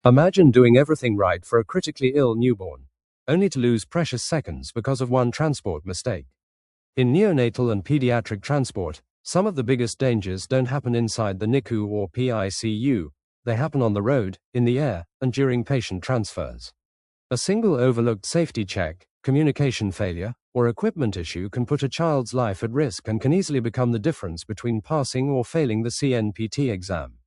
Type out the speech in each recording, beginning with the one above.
Imagine doing everything right for a critically ill newborn, only to lose precious seconds because of one transport mistake. In neonatal and pediatric transport, some of the biggest dangers don't happen inside the NICU or PICU, they happen on the road, in the air, and during patient transfers. A single overlooked safety check, communication failure, or equipment issue can put a child's life at risk and can easily become the difference between passing or failing the C-NPT exam.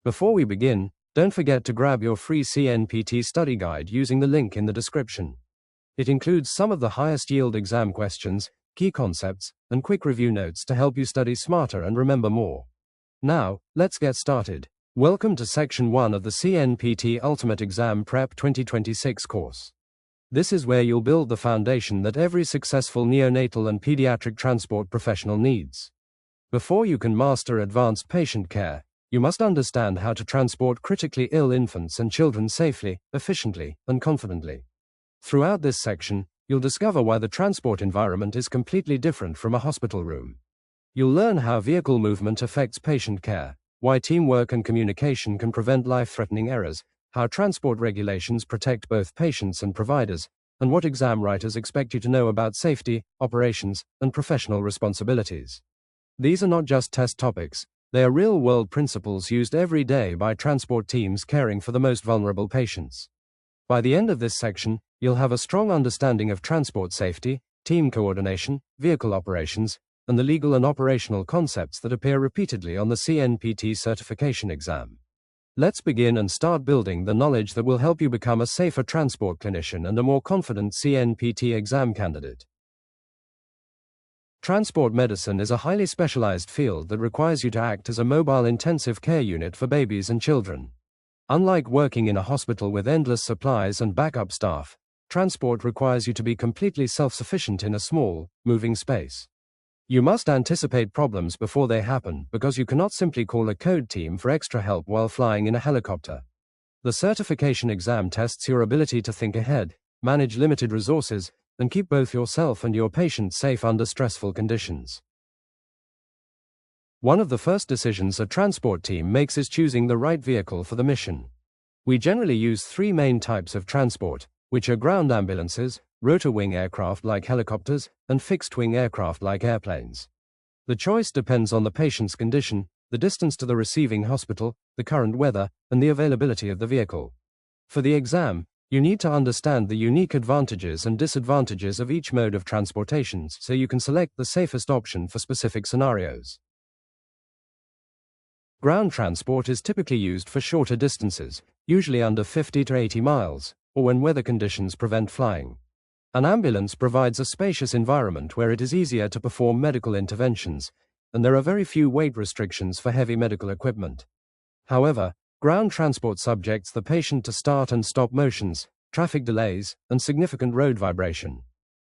Before we begin, don't forget to grab your free C-NPT study guide using the link in the description. It includes some of the highest yield exam questions, key concepts, and quick review notes to help you study smarter and remember more. Now, let's get started. Welcome to Section 1 of the C-NPT Ultimate Exam Prep 2026 course. This is where you'll build the foundation that every successful neonatal and pediatric transport professional needs. Before you can master advanced patient care, you must understand how to transport critically ill infants and children safely, efficiently, and confidently. Throughout this section, you'll discover why the transport environment is completely different from a hospital room. You'll learn how vehicle movement affects patient care, why teamwork and communication can prevent life-threatening errors, how transport regulations protect both patients and providers, and what exam writers expect you to know about safety, operations, and professional responsibilities. These are not just test topics. They are real-world principles used every day by transport teams caring for the most vulnerable patients. By the end of this section, you'll have a strong understanding of transport safety, team coordination, vehicle operations, and the legal and operational concepts that appear repeatedly on the C-NPT certification exam. Let's begin and start building the knowledge that will help you become a safer transport clinician and a more confident C-NPT exam candidate. Transport medicine is a highly specialized field that requires you to act as a mobile intensive care unit for babies and children. Unlike working in a hospital with endless supplies and backup staff, transport requires you to be completely self-sufficient in a small, moving space. You must anticipate problems before they happen because you cannot simply call a code team for extra help while flying in a helicopter. The certification exam tests your ability to think ahead, manage limited resources, and keep both yourself and your patient safe under stressful conditions. One of the first decisions a transport team makes is choosing the right vehicle for the mission. We generally use three main types of transport, which are ground ambulances, rotor-wing aircraft like helicopters, and fixed-wing aircraft like airplanes. The choice depends on the patient's condition, the distance to the receiving hospital, the current weather, and the availability of the vehicle. For the exam, you need to understand the unique advantages and disadvantages of each mode of transportation so you can select the safest option for specific scenarios. Ground transport is typically used for shorter distances, usually under 50 to 80 miles, or when weather conditions prevent flying. An ambulance provides a spacious environment where it is easier to perform medical interventions, and there are very few weight restrictions for heavy medical equipment. However, ground transport subjects the patient to start and stop motions, traffic delays, and significant road vibration.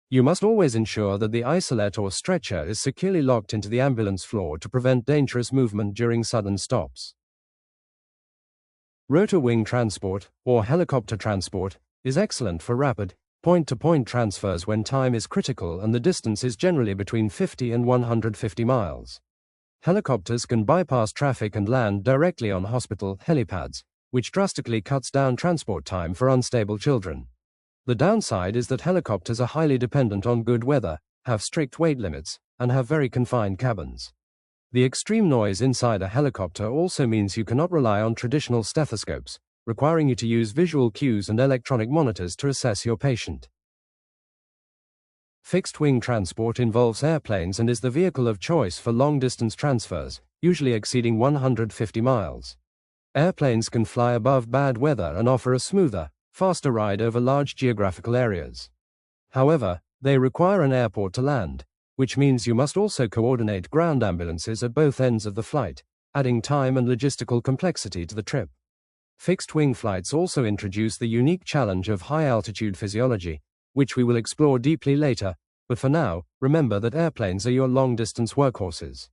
You must always ensure that the isolette or stretcher is securely locked into the ambulance floor to prevent dangerous movement during sudden stops. Rotor-wing transport, or helicopter transport, is excellent for rapid, point-to-point transfers when time is critical and the distance is generally between 50 and 150 miles. Helicopters can bypass traffic and land directly on hospital helipads, which drastically cuts down transport time for unstable children. The downside is that helicopters are highly dependent on good weather, have strict weight limits, and have very confined cabins. The extreme noise inside a helicopter also means you cannot rely on traditional stethoscopes, requiring you to use visual cues and electronic monitors to assess your patient. Fixed-wing transport involves airplanes and is the vehicle of choice for long-distance transfers, usually exceeding 150 miles. Airplanes can fly above bad weather and offer a smoother, faster ride over large geographical areas. However, they require an airport to land, which means you must also coordinate ground ambulances at both ends of the flight, adding time and logistical complexity to the trip. Fixed-wing flights also introduce the unique challenge of high-altitude physiology, which we will explore deeply later, but for now, remember that airplanes are your long-distance workhorses.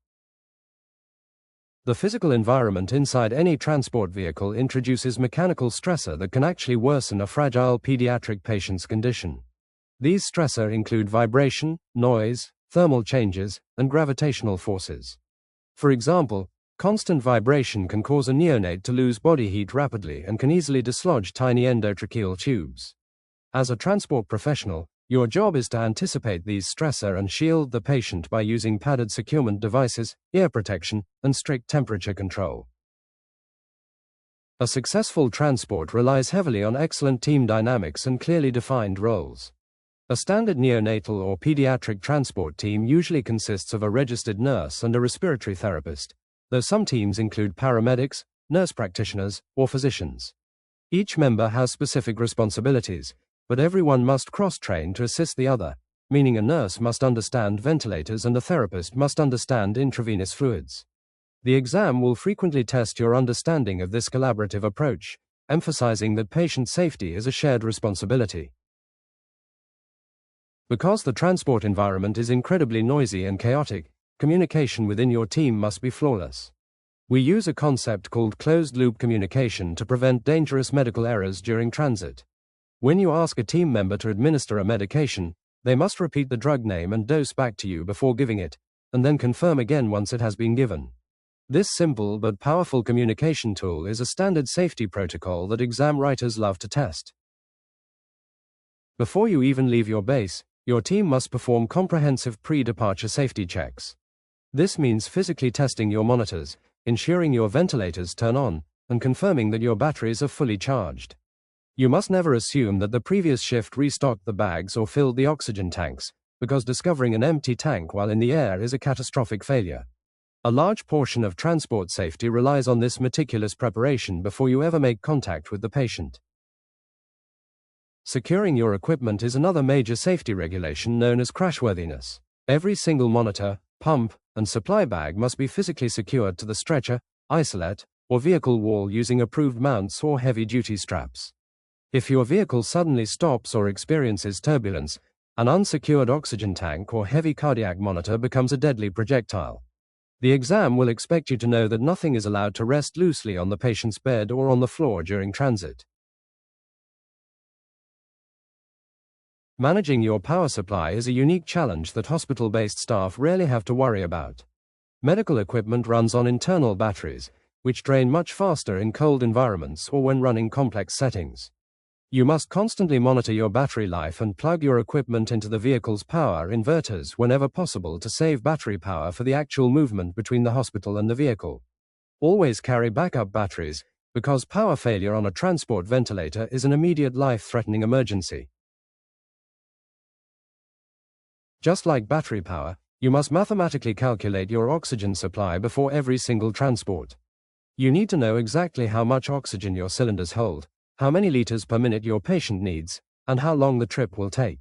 The physical environment inside any transport vehicle introduces mechanical stressor that can actually worsen a fragile pediatric patient's condition. These stressors include vibration, noise, thermal changes, and gravitational forces. For example, Constant vibration can cause a neonate to lose body heat rapidly and can easily dislodge tiny endotracheal tubes. As a transport professional, your job is to anticipate these stressors and shield the patient by using padded securement devices, ear protection, and strict temperature control. A successful transport relies heavily on excellent team dynamics and clearly defined roles. A standard neonatal or pediatric transport team usually consists of a registered nurse and a respiratory therapist, though some teams include paramedics, nurse practitioners, or physicians. Each member has specific responsibilities, but everyone must cross-train to assist the other, meaning a nurse must understand ventilators and a therapist must understand intravenous fluids. The exam will frequently test your understanding of this collaborative approach, emphasizing that patient safety is a shared responsibility. Because the transport environment is incredibly noisy and chaotic, communication within your team must be flawless. We use a concept called closed-loop communication to prevent dangerous medical errors during transit. When you ask a team member to administer a medication, they must repeat the drug name and dose back to you before giving it, and then confirm again once it has been given. This simple but powerful communication tool is a standard safety protocol that exam writers love to test. Before you even leave your base, your team must perform comprehensive pre-departure safety checks. This means physically testing your monitors, ensuring your ventilators turn on, and confirming that your batteries are fully charged. You must never assume that the previous shift restocked the bags or filled the oxygen tanks, because discovering an empty tank while in the air is a catastrophic failure. A large portion of transport safety relies on this meticulous preparation before you ever make contact with the patient. Securing your equipment is another major safety regulation known as crashworthiness. Every single monitor, pump, and supply bag must be physically secured to the stretcher, isolette, or vehicle wall using approved mounts or heavy-duty straps. If your vehicle suddenly stops or experiences turbulence, an unsecured oxygen tank or heavy cardiac monitor becomes a deadly projectile. The exam will expect you to know that nothing is allowed to rest loosely on the patient's bed or on the floor during transit. Managing your power supply is a unique challenge that hospital-based staff rarely have to worry about. Medical equipment runs on internal batteries, which drain much faster in cold environments or when running complex settings. You must constantly monitor your battery life and plug your equipment into the vehicle's power inverters whenever possible to save battery power for the actual movement between the hospital and the vehicle. Always carry backup batteries, because power failure on a transport ventilator is an immediate life-threatening emergency. Just like battery power, you must mathematically calculate your oxygen supply before every single transport. You need to know exactly how much oxygen your cylinders hold, how many liters per minute your patient needs, and how long the trip will take.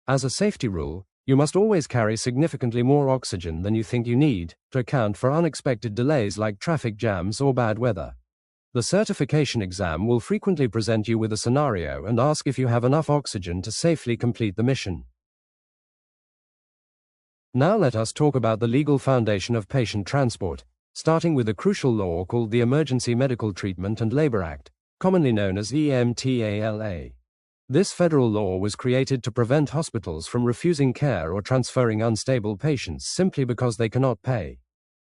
As a safety rule, you must always carry significantly more oxygen than you think you need to account for unexpected delays like traffic jams or bad weather. The certification exam will frequently present you with a scenario and ask if you have enough oxygen to safely complete the mission. Now let us talk about the legal foundation of patient transport, starting with a crucial law called the Emergency Medical Treatment and Labor Act, commonly known as EMTALA. This federal law was created to prevent hospitals from refusing care or transferring unstable patients simply because they cannot pay.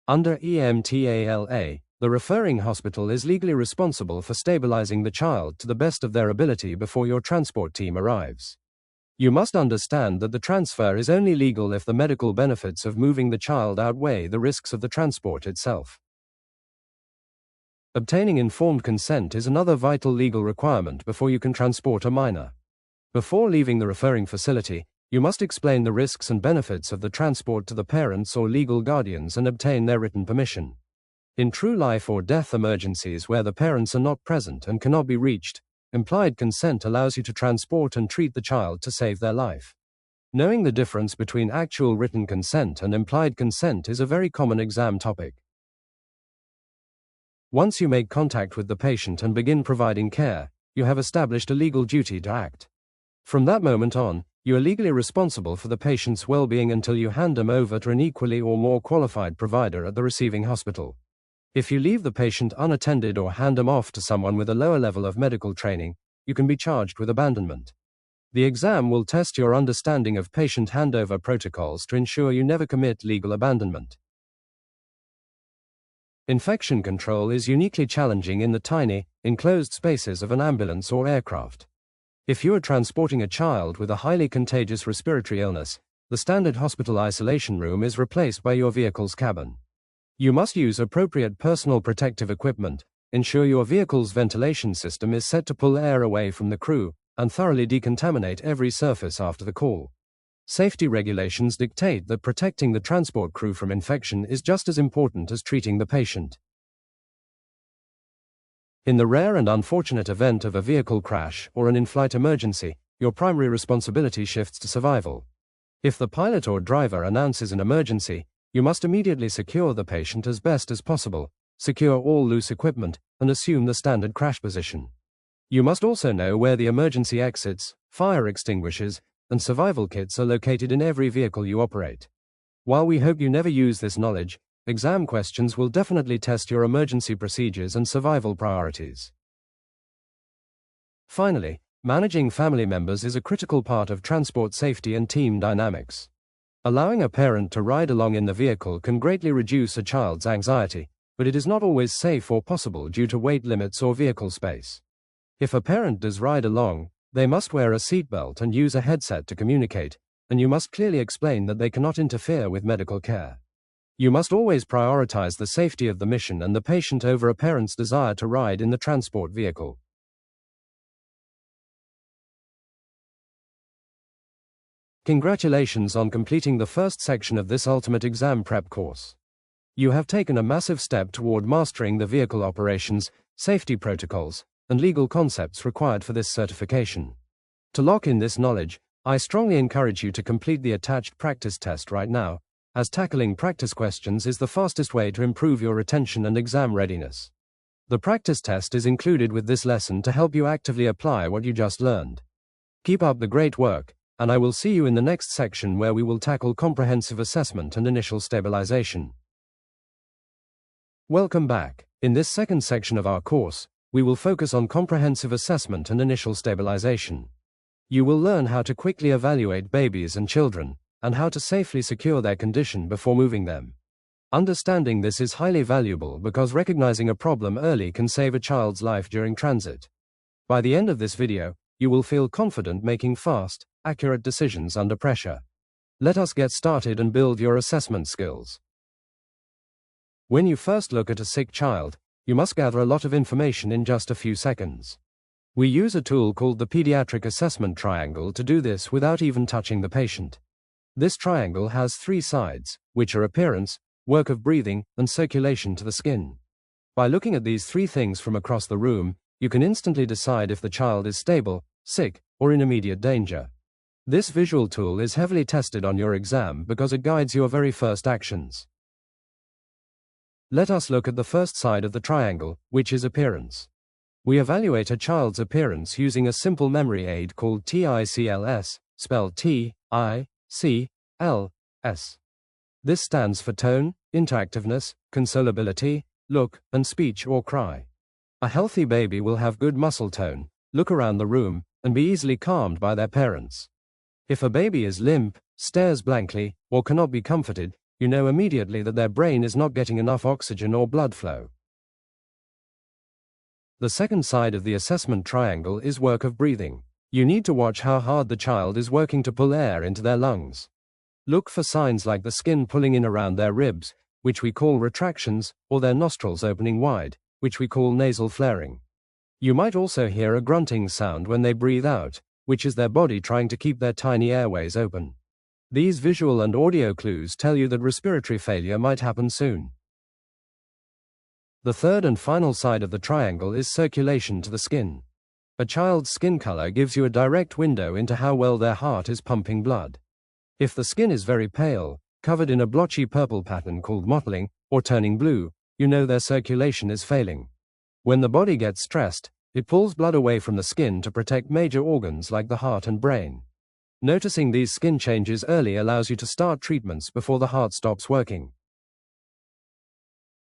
Under EMTALA, the referring hospital is legally responsible for stabilizing the child to the best of their ability before your transport team arrives. You must understand that the transfer is only legal if the medical benefits of moving the child outweigh the risks of the transport itself. Obtaining informed consent is another vital legal requirement before you can transport a minor. Before leaving the referring facility, you must explain the risks and benefits of the transport to the parents or legal guardians and obtain their written permission. In true life or death emergencies where the parents are not present and cannot be reached, implied consent allows you to transport and treat the child to save their life. Knowing the difference between actual written consent and implied consent is a very common exam topic. Once you make contact with the patient and begin providing care, you have established a legal duty to act. From that moment on, you are legally responsible for the patient's well-being until you hand them over to an equally or more qualified provider at the receiving hospital. If you leave the patient unattended or hand them off to someone with a lower level of medical training, you can be charged with abandonment. The exam will test your understanding of patient handover protocols to ensure you never commit legal abandonment. Infection control is uniquely challenging in the tiny, enclosed spaces of an ambulance or aircraft. If you are transporting a child with a highly contagious respiratory illness, the standard hospital isolation room is replaced by your vehicle's cabin. You must use appropriate personal protective equipment, ensure your vehicle's ventilation system is set to pull air away from the crew, and thoroughly decontaminate every surface after the call. Safety regulations dictate that protecting the transport crew from infection is just as important as treating the patient. In the rare and unfortunate event of a vehicle crash or an in-flight emergency, your primary responsibility shifts to survival. If the pilot or driver announces an emergency, you must immediately secure the patient as best as possible, secure all loose equipment, and assume the standard crash position. You must also know where the emergency exits, fire extinguishers, and survival kits are located in every vehicle you operate. While we hope you never use this knowledge, exam questions will definitely test your emergency procedures and survival priorities. Finally, managing family members is a critical part of transport safety and team dynamics. Allowing a parent to ride along in the vehicle can greatly reduce a child's anxiety, but it is not always safe or possible due to weight limits or vehicle space. If a parent does ride along, they must wear a seatbelt and use a headset to communicate, and you must clearly explain that they cannot interfere with medical care. You must always prioritize the safety of the mission and the patient over a parent's desire to ride in the transport vehicle. Congratulations on completing the first section of this ultimate exam prep course. You have taken a massive step toward mastering the vehicle operations, safety protocols, and legal concepts required for this certification. To lock in this knowledge, I strongly encourage you to complete the attached practice test right now, as tackling practice questions is the fastest way to improve your retention and exam readiness. The practice test is included with this lesson to help you actively apply what you just learned. Keep up the great work, and I will see you in the next section where we will tackle comprehensive assessment and initial stabilization. Welcome back. In this second section of our course, we will focus on comprehensive assessment and initial stabilization. You will learn how to quickly evaluate babies and children, and how to safely secure their condition before moving them. Understanding this is highly valuable because recognizing a problem early can save a child's life during transit. By the end of this video, you will feel confident making fast, accurate decisions under pressure. Let us get started and build your assessment skills. When you first look at a sick child, you must gather a lot of information in just a few seconds. We use a tool called the Pediatric Assessment Triangle to do this without even touching the patient. This triangle has three sides, which are appearance, work of breathing, and circulation to the skin. By looking at these three things from across the room, you can instantly decide if the child is stable, sick, or in immediate danger. This visual tool is heavily tested on your exam because it guides your very first actions. Let us look at the first side of the triangle, which is appearance. We evaluate a child's appearance using a simple memory aid called TICLS, spelled T-I-C-L-S. This stands for tone, interactiveness, consolability, look, and speech or cry. A healthy baby will have good muscle tone, look around the room, and be easily calmed by their parents. If a baby is limp, stares blankly, or cannot be comforted, you know immediately that their brain is not getting enough oxygen or blood flow. The second side of the assessment triangle is work of breathing. You need to watch how hard the child is working to pull air into their lungs. Look for signs like the skin pulling in around their ribs, which we call retractions, or their nostrils opening wide, which we call nasal flaring. You might also hear a grunting sound when they breathe out, which is their body trying to keep their tiny airways open. These visual and audio clues tell you that respiratory failure might happen soon. The third and final side of the triangle is circulation to the skin. A child's skin color gives you a direct window into how well their heart is pumping blood. If the skin is very pale, covered in a blotchy purple pattern called mottling, or turning blue, you know their circulation is failing. When the body gets stressed, it pulls blood away from the skin to protect major organs like the heart and brain. Noticing these skin changes early allows you to start treatments before the heart stops working.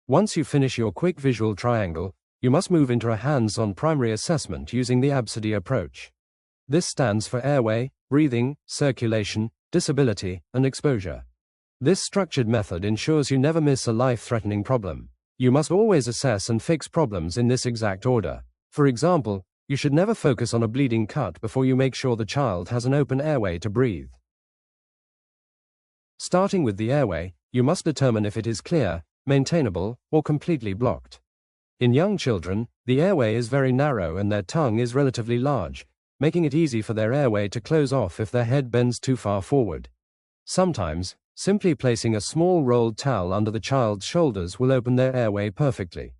Once you finish your quick visual triangle, you must move into a hands-on primary assessment using the ABCD approach. This stands for airway, breathing, circulation, disability, and exposure. This structured method ensures you never miss a life-threatening problem. You must always assess and fix problems in this exact order. For example, you should never focus on a bleeding cut before you make sure the child has an open airway to breathe. Starting with the airway, you must determine if it is clear, maintainable, or completely blocked. In young children, the airway is very narrow and their tongue is relatively large, making it easy for their airway to close off if their head bends too far forward. Sometimes, simply placing a small rolled towel under the child's shoulders will open their airway perfectly.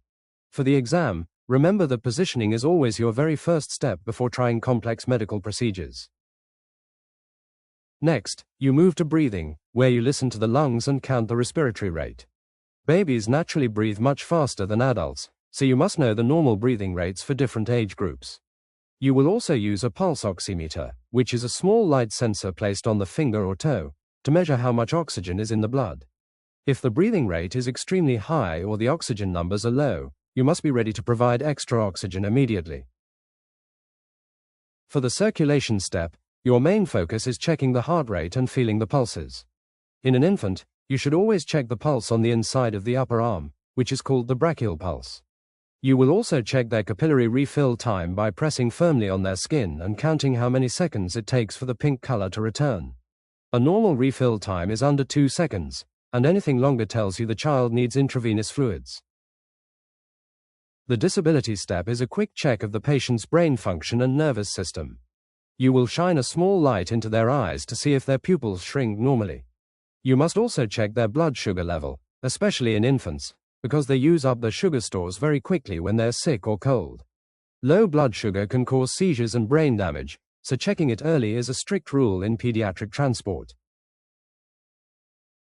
For the exam, remember that positioning is always your very first step before trying complex medical procedures. Next, you move to breathing, where you listen to the lungs and count the respiratory rate. Babies naturally breathe much faster than adults, so you must know the normal breathing rates for different age groups. You will also use a pulse oximeter, which is a small light sensor placed on the finger or toe, to measure how much oxygen is in the blood. If the breathing rate is extremely high or the oxygen numbers are low, you must be ready to provide extra oxygen immediately. For the circulation step, your main focus is checking the heart rate and feeling the pulses. In an infant, you should always check the pulse on the inside of the upper arm, which is called the brachial pulse. You will also check their capillary refill time by pressing firmly on their skin and counting how many seconds it takes for the pink color to return. A normal refill time is under 2 seconds, and anything longer tells you the child needs intravenous fluids. The disability step is a quick check of the patient's brain function and nervous system. You will shine a small light into their eyes to see if their pupils shrink normally. You must also check their blood sugar level, especially in infants, because they use up their sugar stores very quickly when they're sick or cold. Low blood sugar can cause seizures and brain damage, so checking it early is a strict rule in pediatric transport.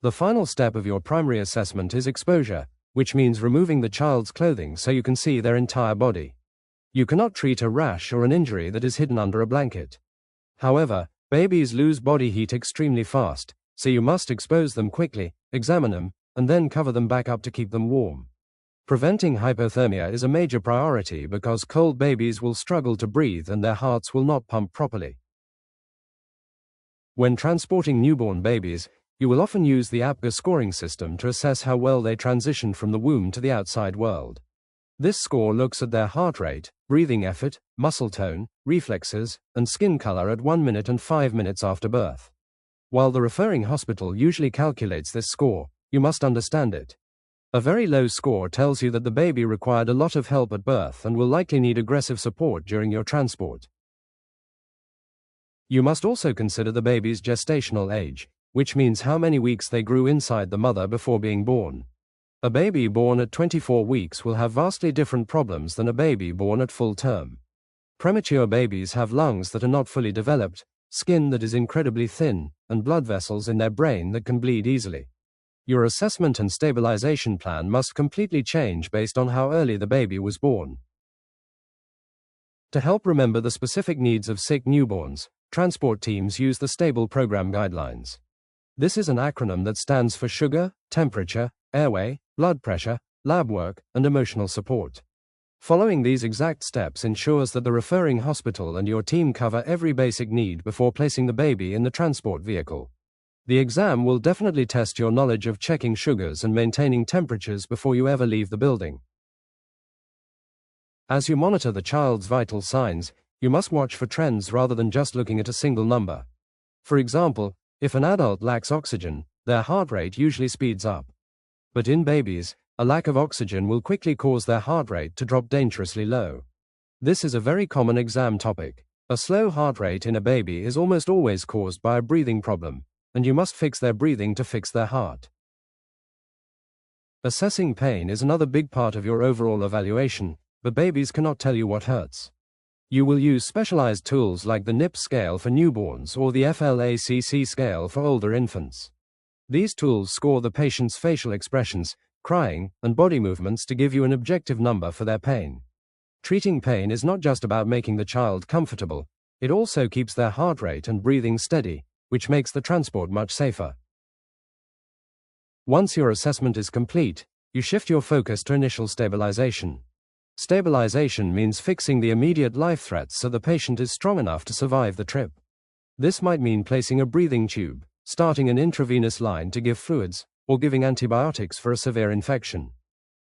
The final step of your primary assessment is exposure, which means removing the child's clothing so you can see their entire body. You cannot treat a rash or an injury that is hidden under a blanket. However, babies lose body heat extremely fast, so you must expose them quickly, examine them, and then cover them back up to keep them warm. Preventing hypothermia is a major priority because cold babies will struggle to breathe and their hearts will not pump properly. When transporting newborn babies, you will often use the APGAR scoring system to assess how well they transition from the womb to the outside world. This score looks at their heart rate, breathing effort, muscle tone, reflexes, and skin color at 1 minute and 5 minutes after birth. While the referring hospital usually calculates this score, you must understand it. A very low score tells you that the baby required a lot of help at birth and will likely need aggressive support during your transport. You must also consider the baby's gestational age, which means how many weeks they grew inside the mother before being born. A baby born at 24 weeks will have vastly different problems than a baby born at full term. Premature babies have lungs that are not fully developed, skin that is incredibly thin, and blood vessels in their brain that can bleed easily. Your assessment and stabilization plan must completely change based on how early the baby was born. To help remember the specific needs of sick newborns, transport teams use the Stable Program Guidelines. This is an acronym that stands for sugar, temperature, airway, blood pressure, lab work, and emotional support. Following these exact steps ensures that the referring hospital and your team cover every basic need before placing the baby in the transport vehicle. The exam will definitely test your knowledge of checking sugars and maintaining temperatures before you ever leave the building. As you monitor the child's vital signs, you must watch for trends rather than just looking at a single number. For example, if an adult lacks oxygen, their heart rate usually speeds up. But in babies, a lack of oxygen will quickly cause their heart rate to drop dangerously low. This is a very common exam topic. A slow heart rate in a baby is almost always caused by a breathing problem, and you must fix their breathing to fix their heart. Assessing pain is another big part of your overall evaluation, but babies cannot tell you what hurts. You will use specialized tools like the NIPS scale for newborns or the FLACC scale for older infants. These tools score the patient's facial expressions, crying, and body movements to give you an objective number for their pain. Treating pain is not just about making the child comfortable, it also keeps their heart rate and breathing steady, which makes the transport much safer. Once your assessment is complete, you shift your focus to initial stabilization. Stabilization means fixing the immediate life threats so the patient is strong enough to survive the trip. This might mean placing a breathing tube, starting an intravenous line to give fluids, or giving antibiotics for a severe infection.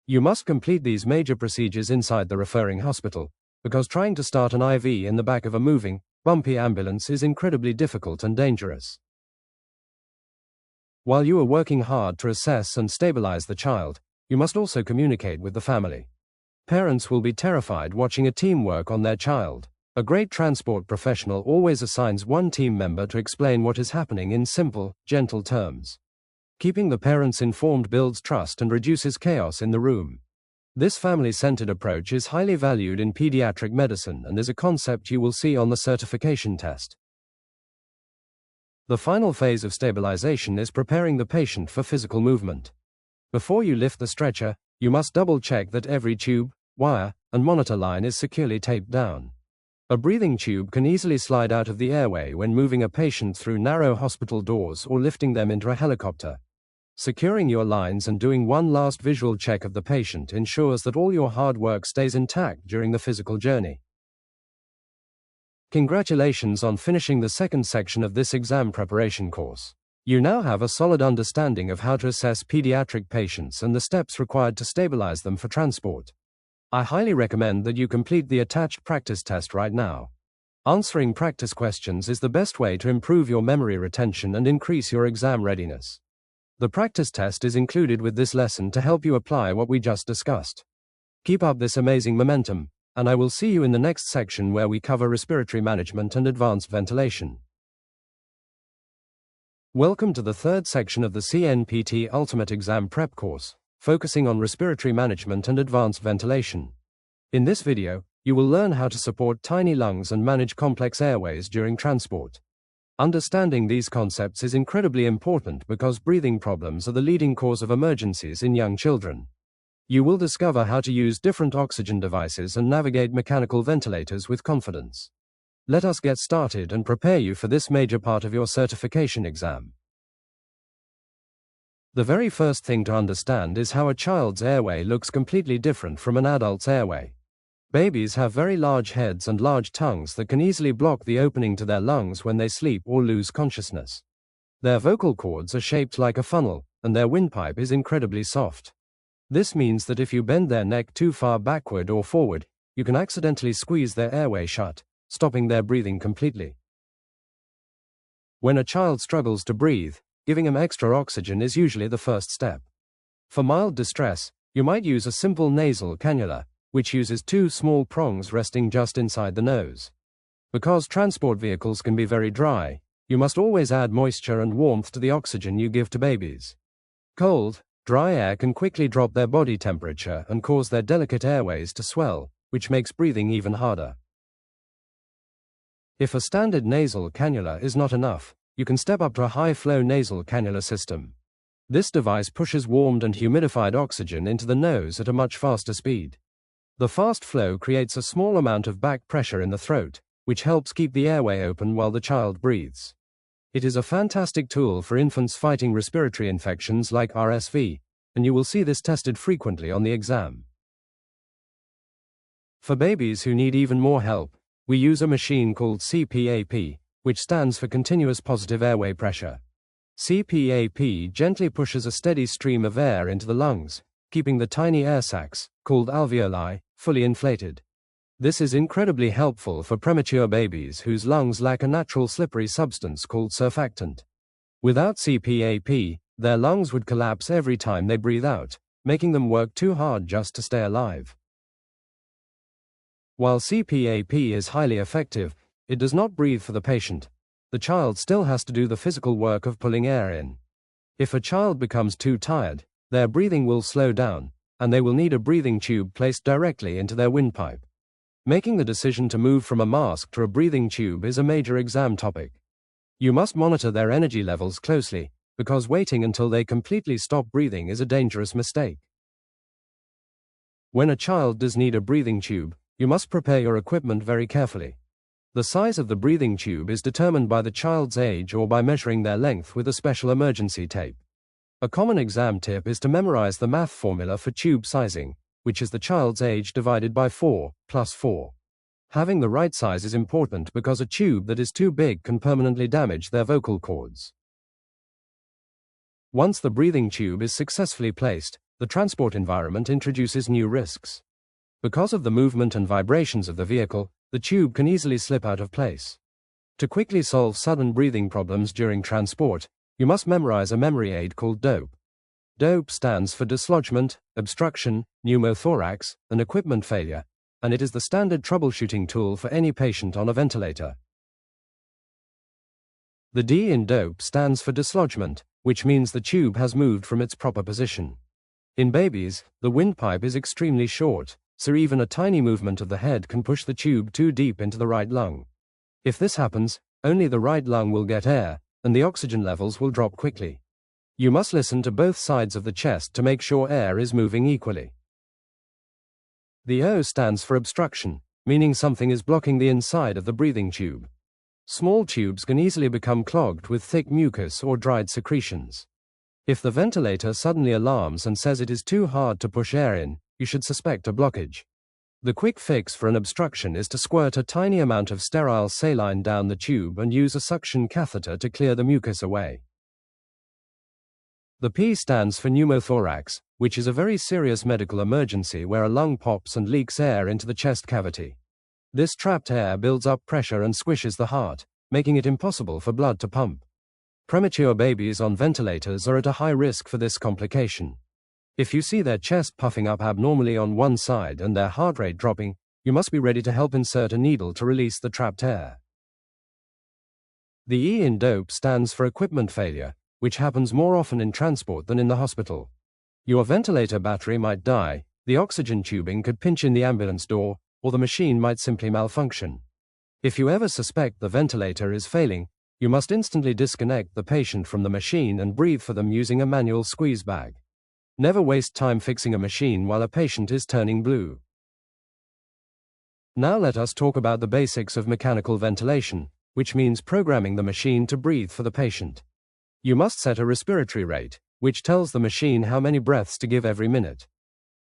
You must complete these major procedures inside the referring hospital, because trying to start an IV in the back of a moving, bumpy ambulance is incredibly difficult and dangerous. While you are working hard to assess and stabilize the child, you must also communicate with the family. Parents will be terrified watching a team work on their child. A great transport professional always assigns one team member to explain what is happening in simple, gentle terms. Keeping the parents informed builds trust and reduces chaos in the room. This family-centered approach is highly valued in pediatric medicine and is a concept you will see on the certification test. The final phase of stabilization is preparing the patient for physical movement. Before you lift the stretcher, you must double-check that every tube, wire, and monitor line is securely taped down. A breathing tube can easily slide out of the airway when moving a patient through narrow hospital doors or lifting them into a helicopter. Securing your lines and doing one last visual check of the patient ensures that all your hard work stays intact during the physical journey. Congratulations on finishing the second section of this exam preparation course. You now have a solid understanding of how to assess pediatric patients and the steps required to stabilize them for transport. I highly recommend that you complete the attached practice test right now. Answering practice questions is the best way to improve your memory retention and increase your exam readiness. The practice test is included with this lesson to help you apply what we just discussed. Keep up this amazing momentum, and I will see you in the next section where we cover respiratory management and advanced ventilation. Welcome to the third section of the C-NPT Ultimate Exam Prep course, focusing on respiratory management and advanced ventilation. In this video, you will learn how to support tiny lungs and manage complex airways during transport. Understanding these concepts is incredibly important because breathing problems are the leading cause of emergencies in young children. You will discover how to use different oxygen devices and navigate mechanical ventilators with confidence. Let us get started and prepare you for this major part of your certification exam. The very first thing to understand is how a child's airway looks completely different from an adult's airway. Babies have very large heads and large tongues that can easily block the opening to their lungs when they sleep or lose consciousness. Their vocal cords are shaped like a funnel, and their windpipe is incredibly soft. This means that if you bend their neck too far backward or forward, you can accidentally squeeze their airway shut, stopping their breathing completely. When a child struggles to breathe, giving him extra oxygen is usually the first step. For mild distress, you might use a simple nasal cannula, which uses two small prongs resting just inside the nose. Because transport vehicles can be very dry, you must always add moisture and warmth to the oxygen you give to babies. Cold, dry air can quickly drop their body temperature and cause their delicate airways to swell, which makes breathing even harder. If a standard nasal cannula is not enough, you can step up to a high-flow nasal cannula system. This device pushes warmed and humidified oxygen into the nose at a much faster speed. The fast flow creates a small amount of back pressure in the throat, which helps keep the airway open while the child breathes. It is a fantastic tool for infants fighting respiratory infections like RSV, and you will see this tested frequently on the exam. For babies who need even more help, we use a machine called CPAP, which stands for Continuous Positive Airway Pressure. CPAP gently pushes a steady stream of air into the lungs, keeping the tiny air sacs, called alveoli, fully inflated. This is incredibly helpful for premature babies whose lungs lack a natural slippery substance called surfactant. Without CPAP, their lungs would collapse every time they breathe out, making them work too hard just to stay alive. While CPAP is highly effective, it does not breathe for the patient. The child still has to do the physical work of pulling air in. If a child becomes too tired, their breathing will slow down, and they will need a breathing tube placed directly into their windpipe. Making the decision to move from a mask to a breathing tube is a major exam topic. You must monitor their energy levels closely, because waiting until they completely stop breathing is a dangerous mistake. When a child does need a breathing tube, you must prepare your equipment very carefully. The size of the breathing tube is determined by the child's age or by measuring their length with a special emergency tape. A common exam tip is to memorize the math formula for tube sizing, which is the child's age divided by 4 plus 4. Having the right size is important because a tube that is too big can permanently damage their vocal cords. Once the breathing tube is successfully placed, the transport environment introduces new risks. Because of the movement and vibrations of the vehicle, the tube can easily slip out of place. To quickly solve sudden breathing problems during transport, you must memorize a memory aid called DOPE. DOPE stands for dislodgement, obstruction, pneumothorax, and equipment failure, and it is the standard troubleshooting tool for any patient on a ventilator. The D in DOPE stands for dislodgement, which means the tube has moved from its proper position. In babies, the windpipe is extremely short, so even a tiny movement of the head can push the tube too deep into the right lung. If this happens, only the right lung will get air, and the oxygen levels will drop quickly. You must listen to both sides of the chest to make sure air is moving equally. The O stands for obstruction, meaning something is blocking the inside of the breathing tube. Small tubes can easily become clogged with thick mucus or dried secretions. If the ventilator suddenly alarms and says it is too hard to push air in, you should suspect a blockage. The quick fix for an obstruction is to squirt a tiny amount of sterile saline down the tube and use a suction catheter to clear the mucus away. The P stands for pneumothorax, which is a very serious medical emergency where a lung pops and leaks air into the chest cavity. This trapped air builds up pressure and squishes the heart, making it impossible for blood to pump. Premature babies on ventilators are at a high risk for this complication. If you see their chest puffing up abnormally on one side and their heart rate dropping, you must be ready to help insert a needle to release the trapped air. The E in DOPE stands for equipment failure, which happens more often in transport than in the hospital. Your ventilator battery might die, the oxygen tubing could pinch in the ambulance door, or the machine might simply malfunction. If you ever suspect the ventilator is failing, you must instantly disconnect the patient from the machine and breathe for them using a manual squeeze bag. Never waste time fixing a machine while a patient is turning blue. Now let us talk about the basics of mechanical ventilation, which means programming the machine to breathe for the patient. You must set a respiratory rate, which tells the machine how many breaths to give every minute.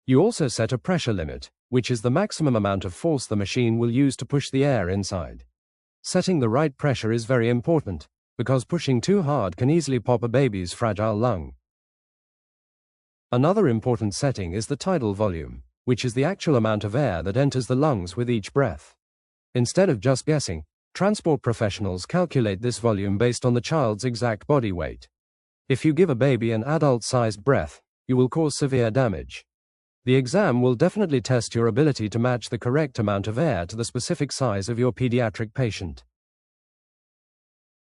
You also set a pressure limit, which is the maximum amount of force the machine will use to push the air inside. Setting the right pressure is very important, because pushing too hard can easily pop a baby's fragile lung. Another important setting is the tidal volume, which is the actual amount of air that enters the lungs with each breath. Instead of just guessing, transport professionals calculate this volume based on the child's exact body weight. If you give a baby an adult-sized breath, you will cause severe damage. The exam will definitely test your ability to match the correct amount of air to the specific size of your pediatric patient.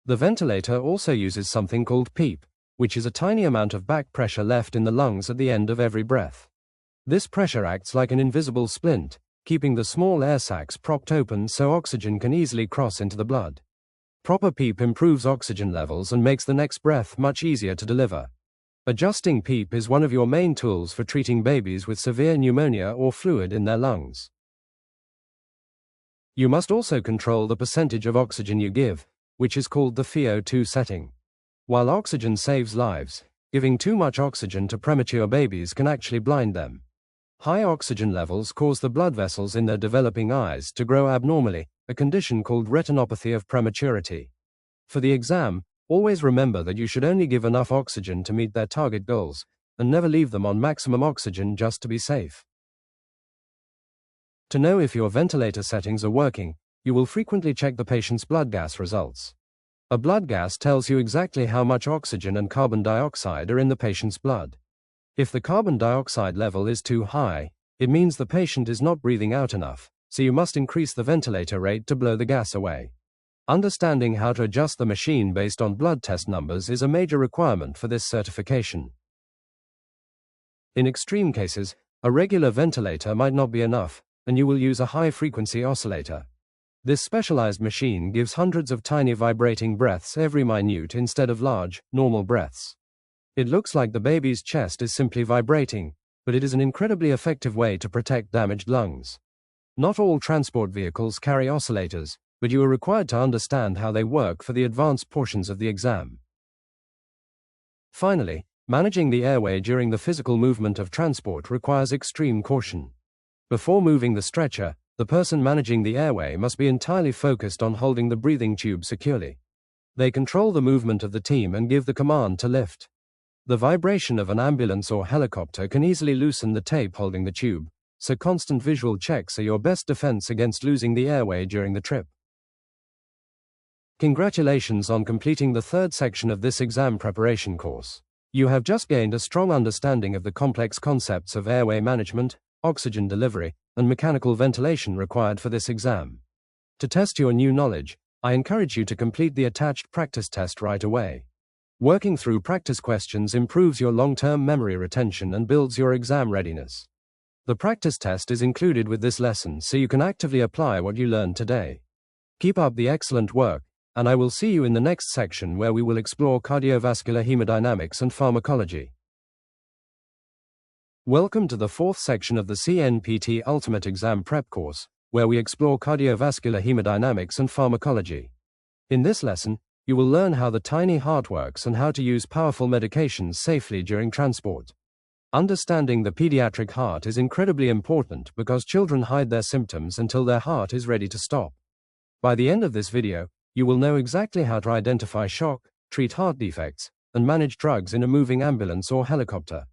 The ventilator also uses something called PEEP, which is a tiny amount of back pressure left in the lungs at the end of every breath. This pressure acts like an invisible splint, keeping the small air sacs propped open so oxygen can easily cross into the blood. Proper PEEP improves oxygen levels and makes the next breath much easier to deliver. Adjusting PEEP is one of your main tools for treating babies with severe pneumonia or fluid in their lungs. You must also control the percentage of oxygen you give, which is called the FiO2 setting. While oxygen saves lives, giving too much oxygen to premature babies can actually blind them. High oxygen levels cause the blood vessels in their developing eyes to grow abnormally, a condition called retinopathy of prematurity. For the exam, always remember that you should only give enough oxygen to meet their target goals, and never leave them on maximum oxygen just to be safe. To know if your ventilator settings are working, you will frequently check the patient's blood gas results. A blood gas tells you exactly how much oxygen and carbon dioxide are in the patient's blood. If the carbon dioxide level is too high, it means the patient is not breathing out enough, so you must increase the ventilator rate to blow the gas away. Understanding how to adjust the machine based on blood test numbers is a major requirement for this certification. In extreme cases, a regular ventilator might not be enough, and you will use a high-frequency oscillator. This specialized machine gives hundreds of tiny vibrating breaths every minute instead of large, normal breaths. It looks like the baby's chest is simply vibrating, but it is an incredibly effective way to protect damaged lungs. Not all transport vehicles carry oscillators, but you are required to understand how they work for the advanced portions of the exam. Finally, managing the airway during the physical movement of transport requires extreme caution. Before moving the stretcher, the person managing the airway must be entirely focused on holding the breathing tube securely. They control the movement of the team and give the command to lift. The vibration of an ambulance or helicopter can easily loosen the tape holding the tube, so constant visual checks are your best defense against losing the airway during the trip. Congratulations on completing the third section of this exam preparation course. You have just gained a strong understanding of the complex concepts of airway management, oxygen delivery, and mechanical ventilation required for this exam. To test your new knowledge, I encourage you to complete the attached practice test right away. Working through practice questions improves your long-term memory retention and builds your exam readiness. The practice test is included with this lesson so you can actively apply what you learned today. Keep up the excellent work, and I will see you in the next section where we will explore cardiovascular hemodynamics and pharmacology. Welcome to the fourth section of the C-NPT Ultimate Exam Prep course, where we explore cardiovascular hemodynamics and pharmacology. In this lesson, you will learn how the tiny heart works and how to use powerful medications safely during transport. Understanding the pediatric heart is incredibly important because children hide their symptoms until their heart is ready to stop. By the end of this video, you will know exactly how to identify shock, treat heart defects, and manage drugs in a moving ambulance or helicopter.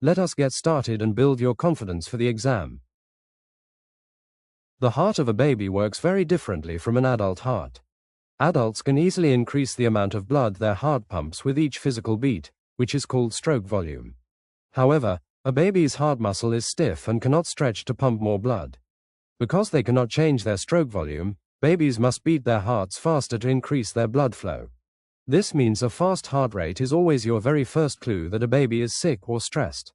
Let us get started and build your confidence for the exam. The heart of a baby works very differently from an adult heart. Adults can easily increase the amount of blood their heart pumps with each physical beat, which is called stroke volume. However, a baby's heart muscle is stiff and cannot stretch to pump more blood. Because they cannot change their stroke volume, babies must beat their hearts faster to increase their blood flow. This means a fast heart rate is always your very first clue that a baby is sick or stressed.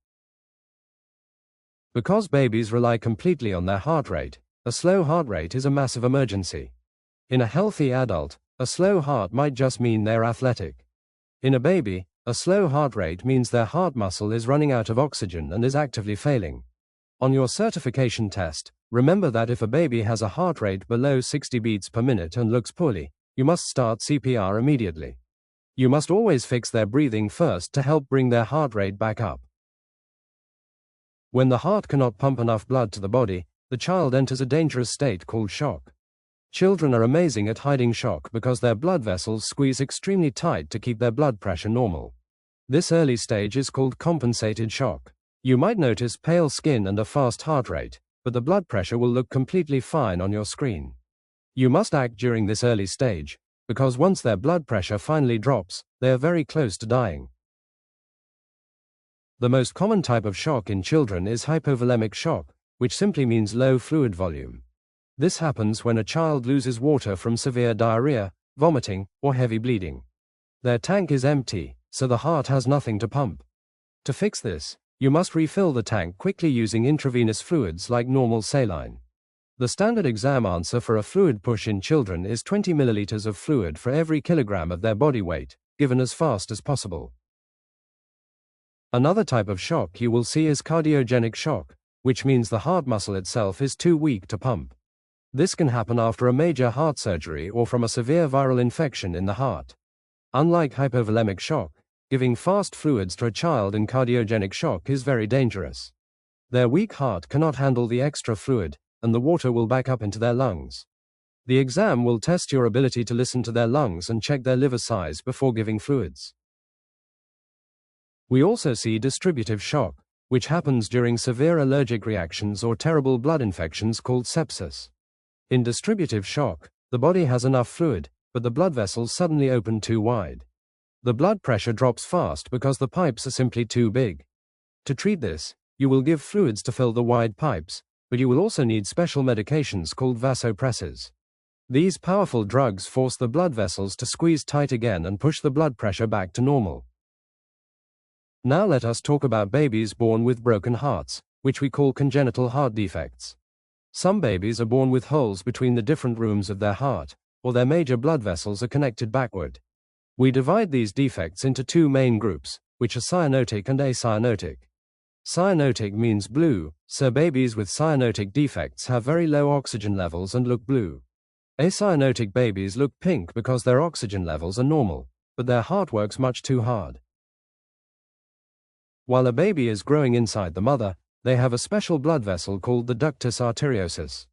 Because babies rely completely on their heart rate, a slow heart rate is a massive emergency. In a healthy adult, a slow heart might just mean they're athletic. In a baby, a slow heart rate means their heart muscle is running out of oxygen and is actively failing. On your certification test, remember that if a baby has a heart rate below 60 beats per minute and looks poorly, you must start CPR immediately. You must always fix their breathing first to help bring their heart rate back up. When the heart cannot pump enough blood to the body, the child enters a dangerous state called shock. Children are amazing at hiding shock because their blood vessels squeeze extremely tight to keep their blood pressure normal. This early stage is called compensated shock. You might notice pale skin and a fast heart rate, but the blood pressure will look completely fine on your screen. You must act during this early stage, because once their blood pressure finally drops, they are very close to dying. The most common type of shock in children is hypovolemic shock, which simply means low fluid volume. This happens when a child loses water from severe diarrhea, vomiting, or heavy bleeding. Their tank is empty, so the heart has nothing to pump. To fix this, you must refill the tank quickly using intravenous fluids like normal saline. The standard exam answer for a fluid push in children is 20 milliliters of fluid for every kilogram of their body weight, given as fast as possible. Another type of shock you will see is cardiogenic shock, which means the heart muscle itself is too weak to pump. This can happen after a major heart surgery or from a severe viral infection in the heart. Unlike hypovolemic shock, giving fast fluids to a child in cardiogenic shock is very dangerous. Their weak heart cannot handle the extra fluid, and the water will back up into their lungs. The exam will test your ability to listen to their lungs and check their liver size before giving fluids. We also see distributive shock, which happens during severe allergic reactions or terrible blood infections called sepsis. In distributive shock, the body has enough fluid, but the blood vessels suddenly open too wide. The blood pressure drops fast because the pipes are simply too big. To treat this, you will give fluids to fill the wide pipes, but you will also need special medications called vasopressors. These powerful drugs force the blood vessels to squeeze tight again and push the blood pressure back to normal. Now let us talk about babies born with broken hearts, which we call congenital heart defects. Some babies are born with holes between the different rooms of their heart, or their major blood vessels are connected backward. We divide these defects into two main groups, which are cyanotic and acyanotic. Cyanotic means blue, so babies with cyanotic defects have very low oxygen levels and look blue. Acyanotic babies look pink because their oxygen levels are normal, but their heart works much too hard. While a baby is growing inside the mother, they have a special blood vessel called the ductus arteriosus.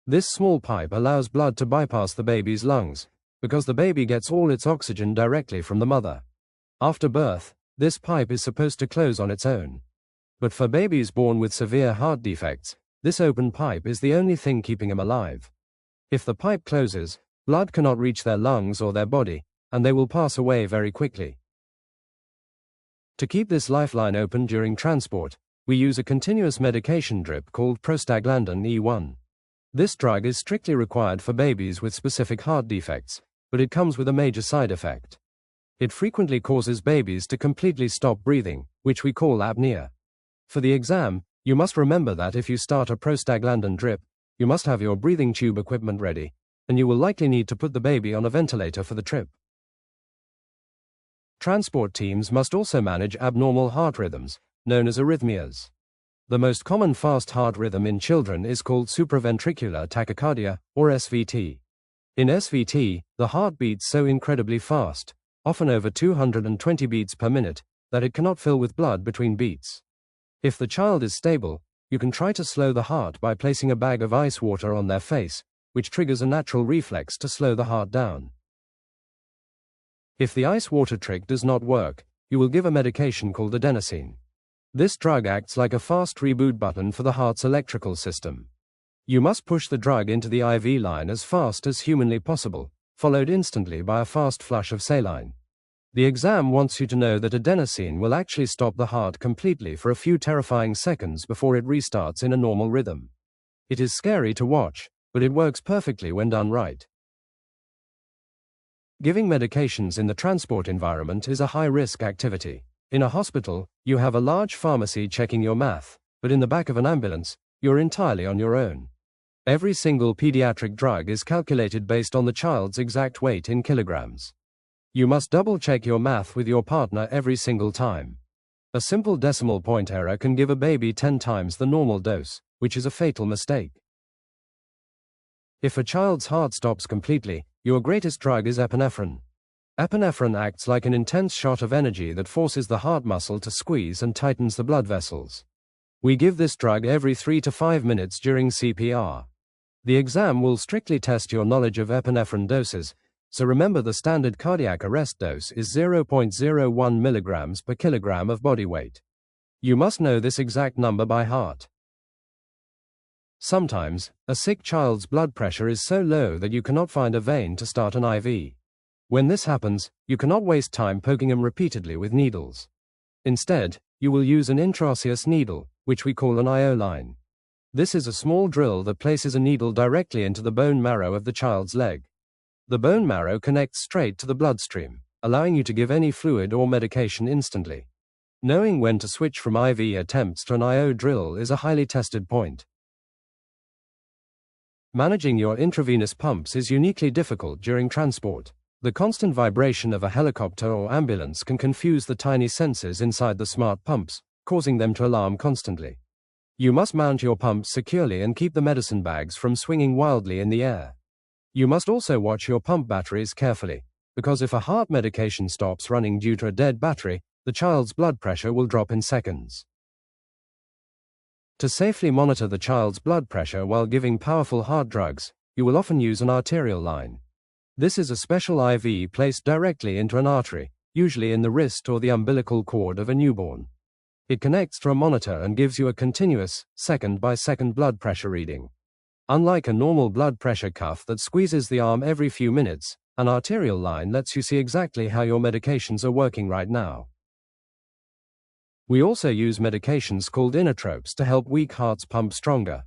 This small pipe allows blood to bypass the baby's lungs, because the baby gets all its oxygen directly from the mother. After birth, this pipe is supposed to close on its own. But for babies born with severe heart defects, this open pipe is the only thing keeping them alive. If the pipe closes, blood cannot reach their lungs or their body, and they will pass away very quickly. To keep this lifeline open during transport, we use a continuous medication drip called prostaglandin E1. This drug is strictly required for babies with specific heart defects, but it comes with a major side effect. It frequently causes babies to completely stop breathing, which we call apnea. For the exam, you must remember that if you start a prostaglandin drip, you must have your breathing tube equipment ready, and you will likely need to put the baby on a ventilator for the trip. Transport teams must also manage abnormal heart rhythms, known as arrhythmias. The most common fast heart rhythm in children is called supraventricular tachycardia, or SVT. In SVT, the heart beats so incredibly fast, often over 220 beats per minute, that it cannot fill with blood between beats. If the child is stable, you can try to slow the heart by placing a bag of ice water on their face, which triggers a natural reflex to slow the heart down. If the ice water trick does not work, you will give a medication called adenosine. This drug acts like a fast reboot button for the heart's electrical system. You must push the drug into the IV line as fast as humanly possible, followed instantly by a fast flush of saline. The exam wants you to know that adenosine will actually stop the heart completely for a few terrifying seconds before it restarts in a normal rhythm. It is scary to watch, but it works perfectly when done right. Giving medications in the transport environment is a high-risk activity. In a hospital, you have a large pharmacy checking your math, but in the back of an ambulance, you're entirely on your own. Every single pediatric drug is calculated based on the child's exact weight in kilograms. You must double-check your math with your partner every single time. A simple decimal point error can give a baby 10 times the normal dose, which is a fatal mistake. If a child's heart stops completely, your greatest drug is epinephrine. Epinephrine acts like an intense shot of energy that forces the heart muscle to squeeze and tightens the blood vessels. We give this drug every 3 to 5 minutes during CPR. The exam will strictly test your knowledge of epinephrine doses, so remember the standard cardiac arrest dose is 0.01 milligrams per kilogram of body weight. You must know this exact number by heart. Sometimes, a sick child's blood pressure is so low that you cannot find a vein to start an IV. When this happens, you cannot waste time poking him repeatedly with needles. Instead, you will use an intraosseous needle, which we call an IO line. This is a small drill that places a needle directly into the bone marrow of the child's leg. The bone marrow connects straight to the bloodstream, allowing you to give any fluid or medication instantly. Knowing when to switch from IV attempts to an IO drill is a highly tested point. Managing your intravenous pumps is uniquely difficult during transport. The constant vibration of a helicopter or ambulance can confuse the tiny sensors inside the smart pumps, causing them to alarm constantly. You must mount your pumps securely and keep the medicine bags from swinging wildly in the air. You must also watch your pump batteries carefully, because if a heart medication stops running due to a dead battery, the child's blood pressure will drop in seconds. To safely monitor the child's blood pressure while giving powerful heart drugs, you will often use an arterial line. This is a special IV placed directly into an artery, usually in the wrist or the umbilical cord of a newborn. It connects to a monitor and gives you a continuous, second-by-second blood pressure reading. Unlike a normal blood pressure cuff that squeezes the arm every few minutes, an arterial line lets you see exactly how your medications are working right now. We also use medications called inotropes to help weak hearts pump stronger.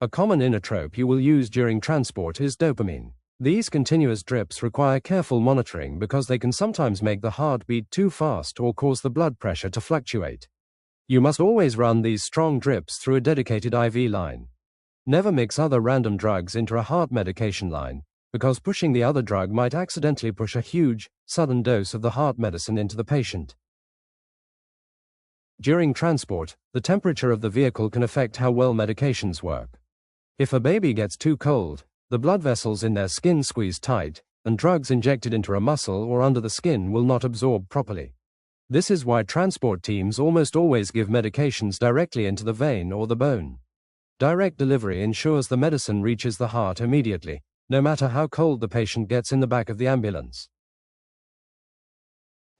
A common inotrope you will use during transport is dopamine. These continuous drips require careful monitoring because they can sometimes make the heart beat too fast or cause the blood pressure to fluctuate. You must always run these strong drips through a dedicated IV line. Never mix other random drugs into a heart medication line, because pushing the other drug might accidentally push a huge, sudden dose of the heart medicine into the patient. During transport, the temperature of the vehicle can affect how well medications work. If a baby gets too cold, the blood vessels in their skin squeeze tight, and drugs injected into a muscle or under the skin will not absorb properly. This is why transport teams almost always give medications directly into the vein or the bone. Direct delivery ensures the medicine reaches the heart immediately, no matter how cold the patient gets in the back of the ambulance.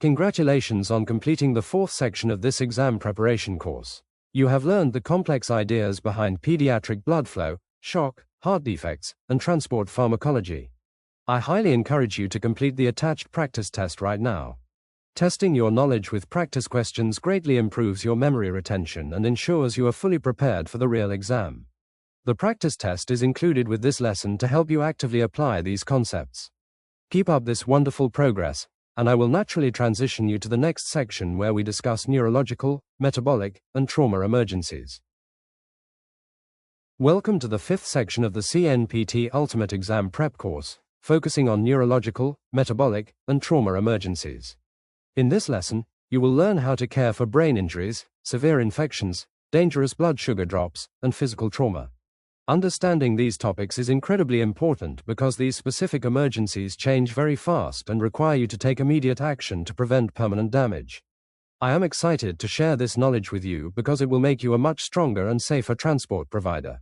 Congratulations on completing the fourth section of this exam preparation course. You have learned the complex ideas behind pediatric blood flow, shock, heart defects, and transport pharmacology. I highly encourage you to complete the attached practice test right now. Testing your knowledge with practice questions greatly improves your memory retention and ensures you are fully prepared for the real exam. The practice test is included with this lesson to help you actively apply these concepts. Keep up this wonderful progress, and I will naturally transition you to the next section where we discuss neurological, metabolic, and trauma emergencies. Welcome to the fifth section of the C-NPT Ultimate Exam Prep course, focusing on neurological, metabolic, and trauma emergencies. In this lesson, you will learn how to care for brain injuries, severe infections, dangerous blood sugar drops, and physical trauma. Understanding these topics is incredibly important because these specific emergencies change very fast and require you to take immediate action to prevent permanent damage. I am excited to share this knowledge with you because it will make you a much stronger and safer transport provider.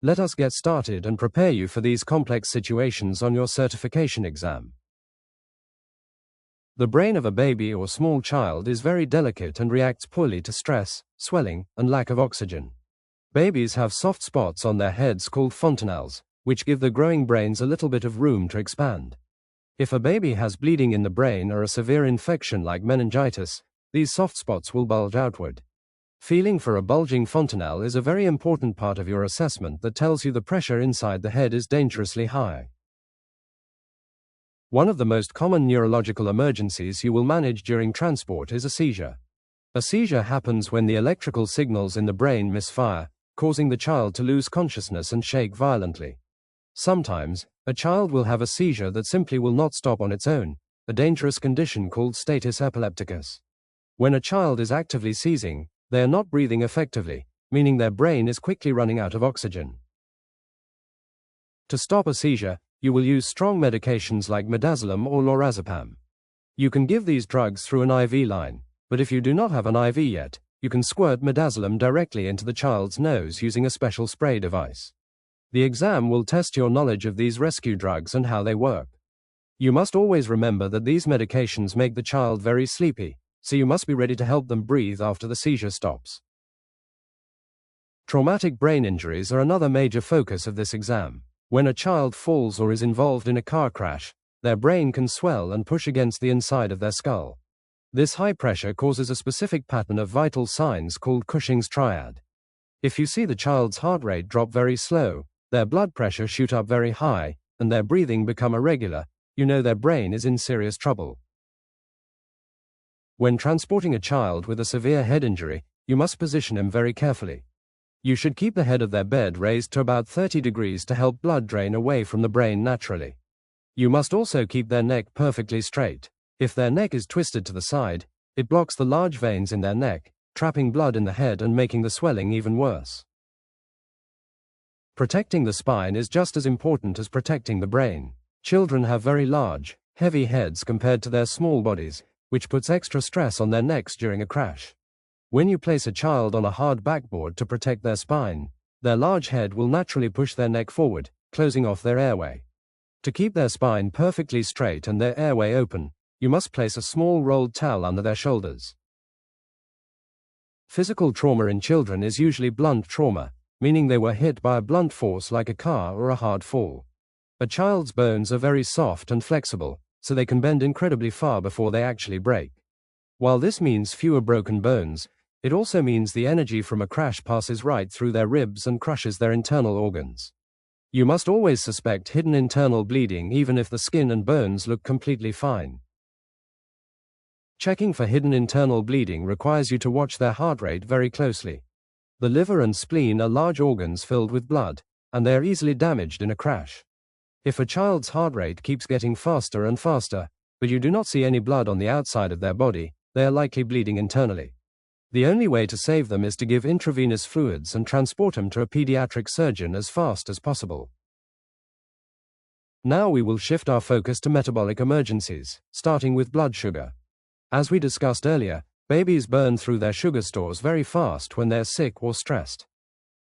Let us get started and prepare you for these complex situations on your certification exam. The brain of a baby or small child is very delicate and reacts poorly to stress, swelling, and lack of oxygen. Babies have soft spots on their heads called fontanelles, which give the growing brains a little bit of room to expand. If a baby has bleeding in the brain or a severe infection like meningitis, these soft spots will bulge outward. Feeling for a bulging fontanelle is a very important part of your assessment that tells you the pressure inside the head is dangerously high. One of the most common neurological emergencies you will manage during transport is a seizure. A seizure happens when the electrical signals in the brain misfire, causing the child to lose consciousness and shake violently. Sometimes, a child will have a seizure that simply will not stop on its own, a dangerous condition called status epilepticus. When a child is actively seizing, they are not breathing effectively, meaning their brain is quickly running out of oxygen. To stop a seizure, you will use strong medications like midazolam or lorazepam. You can give these drugs through an IV line, but if you do not have an IV yet, you can squirt midazolam directly into the child's nose using a special spray device. The exam will test your knowledge of these rescue drugs and how they work. You must always remember that these medications make the child very sleepy, so you must be ready to help them breathe after the seizure stops. Traumatic brain injuries are another major focus of this exam. When a child falls or is involved in a car crash, their brain can swell and push against the inside of their skull. This high pressure causes a specific pattern of vital signs called Cushing's triad. If you see the child's heart rate drop very slow, their blood pressure shoot up very high, and their breathing become irregular, you know their brain is in serious trouble. When transporting a child with a severe head injury, you must position him very carefully. You should keep the head of their bed raised to about 30 degrees to help blood drain away from the brain naturally. You must also keep their neck perfectly straight. If their neck is twisted to the side, it blocks the large veins in their neck, trapping blood in the head and making the swelling even worse. Protecting the spine is just as important as protecting the brain. Children have very large, heavy heads compared to their small bodies, which puts extra stress on their necks during a crash. When you place a child on a hard backboard to protect their spine, their large head will naturally push their neck forward, closing off their airway. To keep their spine perfectly straight and their airway open, you must place a small rolled towel under their shoulders. Physical trauma in children is usually blunt trauma, meaning they were hit by a blunt force like a car or a hard fall. A child's bones are very soft and flexible, so they can bend incredibly far before they actually break. While this means fewer broken bones, it also means the energy from a crash passes right through their ribs and crushes their internal organs. You must always suspect hidden internal bleeding even if the skin and bones look completely fine. Checking for hidden internal bleeding requires you to watch their heart rate very closely. The liver and spleen are large organs filled with blood, and they are easily damaged in a crash. If a child's heart rate keeps getting faster and faster, but you do not see any blood on the outside of their body, they are likely bleeding internally. The only way to save them is to give intravenous fluids and transport them to a pediatric surgeon as fast as possible. Now we will shift our focus to metabolic emergencies, starting with blood sugar. As we discussed earlier, babies burn through their sugar stores very fast when they're sick or stressed.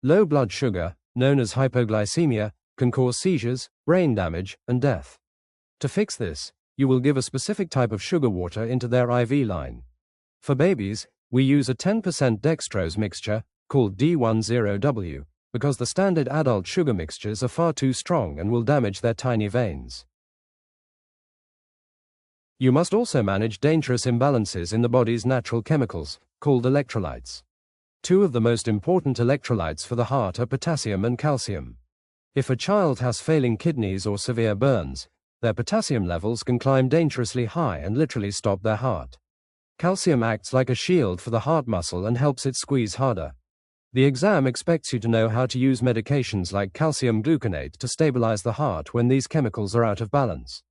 Low blood sugar, known as hypoglycemia, can cause seizures, brain damage, and death. To fix this, you will give a specific type of sugar water into their IV line. For babies, we use a 10% dextrose mixture, called D10W, because the standard adult sugar mixtures are far too strong and will damage their tiny veins. You must also manage dangerous imbalances in the body's natural chemicals, called electrolytes. Two of the most important electrolytes for the heart are potassium and calcium. If a child has failing kidneys or severe burns, their potassium levels can climb dangerously high and literally stop their heart. Calcium acts like a shield for the heart muscle and helps it squeeze harder. The exam expects you to know how to use medications like calcium gluconate to stabilize the heart when these chemicals are out of balance.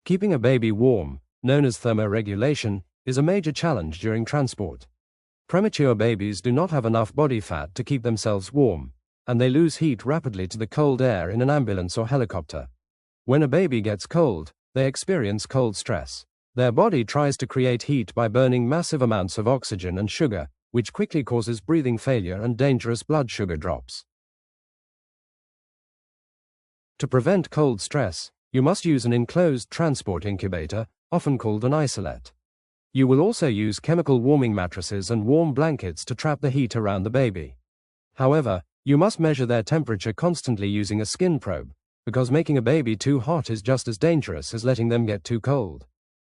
Keeping a baby warm, known as thermoregulation, is a major challenge during transport. Premature babies do not have enough body fat to keep themselves warm, and they lose heat rapidly to the cold air in an ambulance or helicopter. When a baby gets cold, they experience cold stress. Their body tries to create heat by burning massive amounts of oxygen and sugar, which quickly causes breathing failure and dangerous blood sugar drops. To prevent cold stress, you must use an enclosed transport incubator, often called an isolette. You will also use chemical warming mattresses and warm blankets to trap the heat around the baby. However, you must measure their temperature constantly using a skin probe, because making a baby too hot is just as dangerous as letting them get too cold.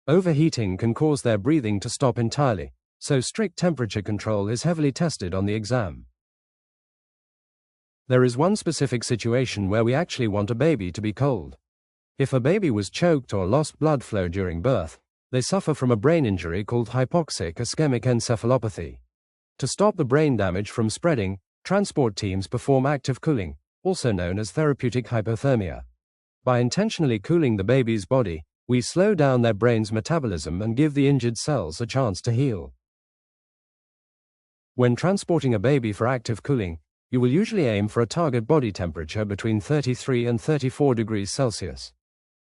Overheating can cause their breathing to stop entirely, so strict temperature control is heavily tested on the exam. There is one specific situation where we actually want a baby to be cold. If a baby was choked or lost blood flow during birth, they suffer from a brain injury called hypoxic ischemic encephalopathy. To stop the brain damage from spreading, transport teams perform active cooling, also known as therapeutic hypothermia. By intentionally cooling the baby's body, we slow down their brain's metabolism and give the injured cells a chance to heal. When transporting a baby for active cooling, you will usually aim for a target body temperature between 33 and 34 degrees Celsius.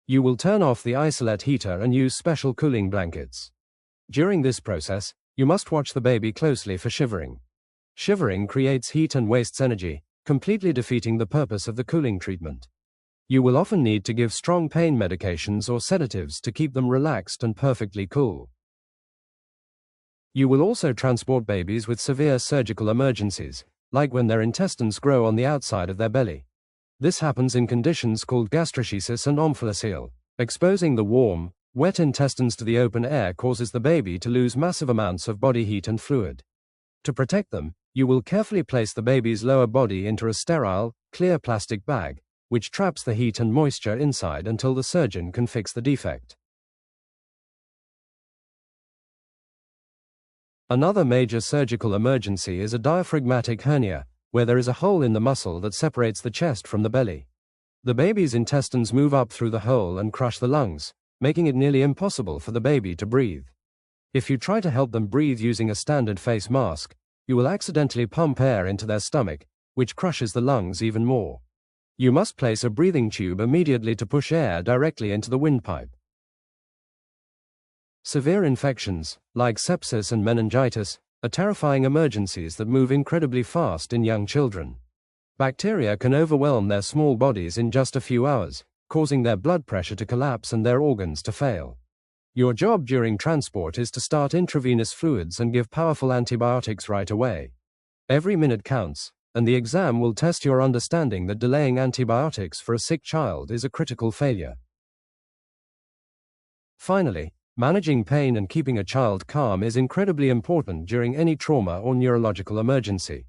You will turn off the isolette heater and use special cooling blankets. During this process, you must watch the baby closely for shivering. Shivering creates heat and wastes energy, completely defeating the purpose of the cooling treatment. You will often need to give strong pain medications or sedatives to keep them relaxed and perfectly cool. You will also transport babies with severe surgical emergencies, like when their intestines grow on the outside of their belly. This happens in conditions called gastroschisis and omphalocele. Exposing the warm, wet intestines to the open air causes the baby to lose massive amounts of body heat and fluid. To protect them, you will carefully place the baby's lower body into a sterile, clear plastic bag, which traps the heat and moisture inside until the surgeon can fix the defect. Another major surgical emergency is a diaphragmatic hernia, where there is a hole in the muscle that separates the chest from the belly. The baby's intestines move up through the hole and crush the lungs, making it nearly impossible for the baby to breathe. If you try to help them breathe using a standard face mask, you will accidentally pump air into their stomach, which crushes the lungs even more. You must place a breathing tube immediately to push air directly into the windpipe. Severe infections, like sepsis and meningitis, are terrifying emergencies that move incredibly fast in young children. Bacteria can overwhelm their small bodies in just a few hours, causing their blood pressure to collapse and their organs to fail. Your job during transport is to start intravenous fluids and give powerful antibiotics right away. Every minute counts, and the exam will test your understanding that delaying antibiotics for a sick child is a critical failure. Finally, managing pain and keeping a child calm is incredibly important during any trauma or neurological emergency.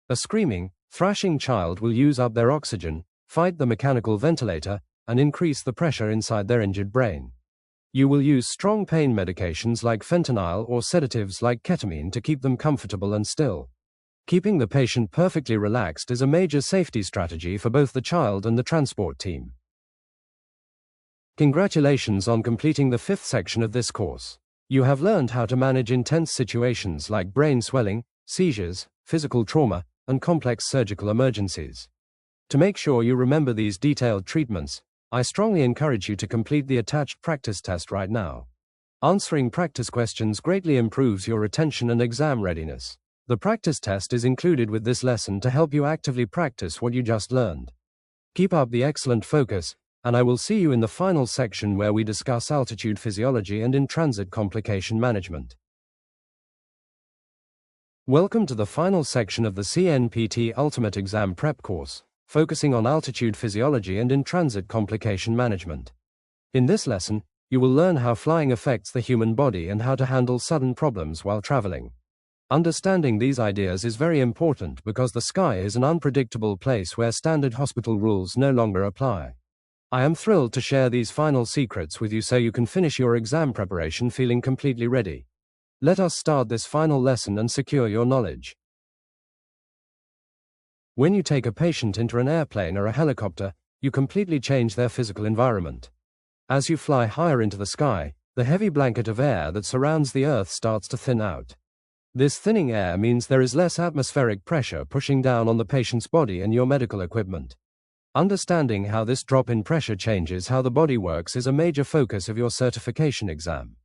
A screaming, thrashing child will use up their oxygen, fight the mechanical ventilator, and increase the pressure inside their injured brain. You will use strong pain medications like fentanyl or sedatives like ketamine to keep them comfortable and still. Keeping the patient perfectly relaxed is a major safety strategy for both the child and the transport team. Congratulations on completing the 5th section of this course. You have learned how to manage intense situations like brain swelling, seizures, physical trauma, and complex surgical emergencies. To make sure you remember these detailed treatments, I strongly encourage you to complete the attached practice test right now. Answering practice questions greatly improves your retention and exam readiness. The practice test is included with this lesson to help you actively practice what you just learned. Keep up the excellent focus, and I will see you in the final section where we discuss altitude physiology and in-transit complication management. Welcome to the final section of the C-NPT Ultimate Exam Prep course, focusing on altitude physiology and in-transit complication management. In this lesson, you will learn how flying affects the human body and how to handle sudden problems while traveling. Understanding these ideas is very important because the sky is an unpredictable place where standard hospital rules no longer apply. I am thrilled to share these final secrets with you so you can finish your exam preparation feeling completely ready. Let us start this final lesson and secure your knowledge. When you take a patient into an airplane or a helicopter, you completely change their physical environment. As you fly higher into the sky, the heavy blanket of air that surrounds the Earth starts to thin out. This thinning air means there is less atmospheric pressure pushing down on the patient's body and your medical equipment. Understanding how this drop in pressure changes how the body works is a major focus of your certification exam.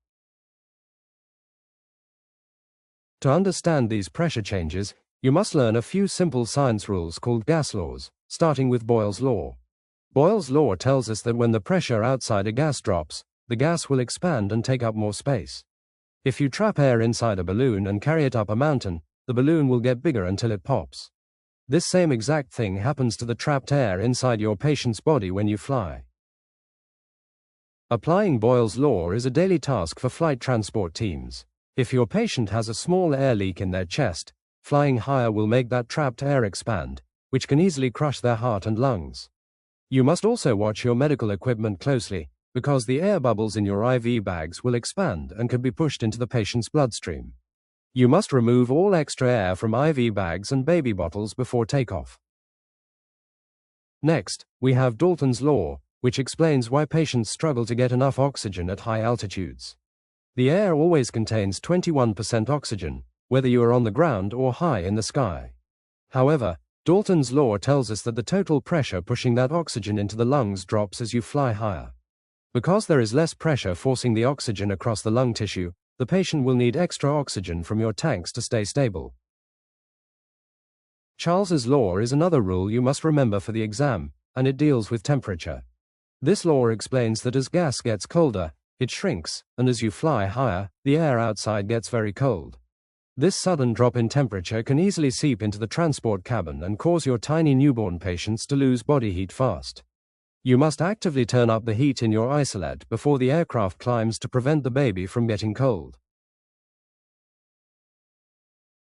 To understand these pressure changes, you must learn a few simple science rules called gas laws, starting with Boyle's law. Boyle's law tells us that when the pressure outside a gas drops, the gas will expand and take up more space. If you trap air inside a balloon and carry it up a mountain, the balloon will get bigger until it pops. This same exact thing happens to the trapped air inside your patient's body when you fly. Applying Boyle's law is a daily task for flight transport teams. If your patient has a small air leak in their chest, flying higher will make that trapped air expand, which can easily crush their heart and lungs. You must also watch your medical equipment closely, because the air bubbles in your IV bags will expand and can be pushed into the patient's bloodstream. You must remove all extra air from IV bags and baby bottles before takeoff. Next, we have Dalton's law, which explains why patients struggle to get enough oxygen at high altitudes. The air always contains 21% oxygen, whether you are on the ground or high in the sky. However, Dalton's law tells us that the total pressure pushing that oxygen into the lungs drops as you fly higher. Because there is less pressure forcing the oxygen across the lung tissue, the patient will need extra oxygen from your tanks to stay stable. Charles's law is another rule you must remember for the exam, and it deals with temperature. This law explains that as gas gets colder, it shrinks, and as you fly higher, the air outside gets very cold. This sudden drop in temperature can easily seep into the transport cabin and cause your tiny newborn patients to lose body heat fast. You must actively turn up the heat in your isolate before the aircraft climbs to prevent the baby from getting cold.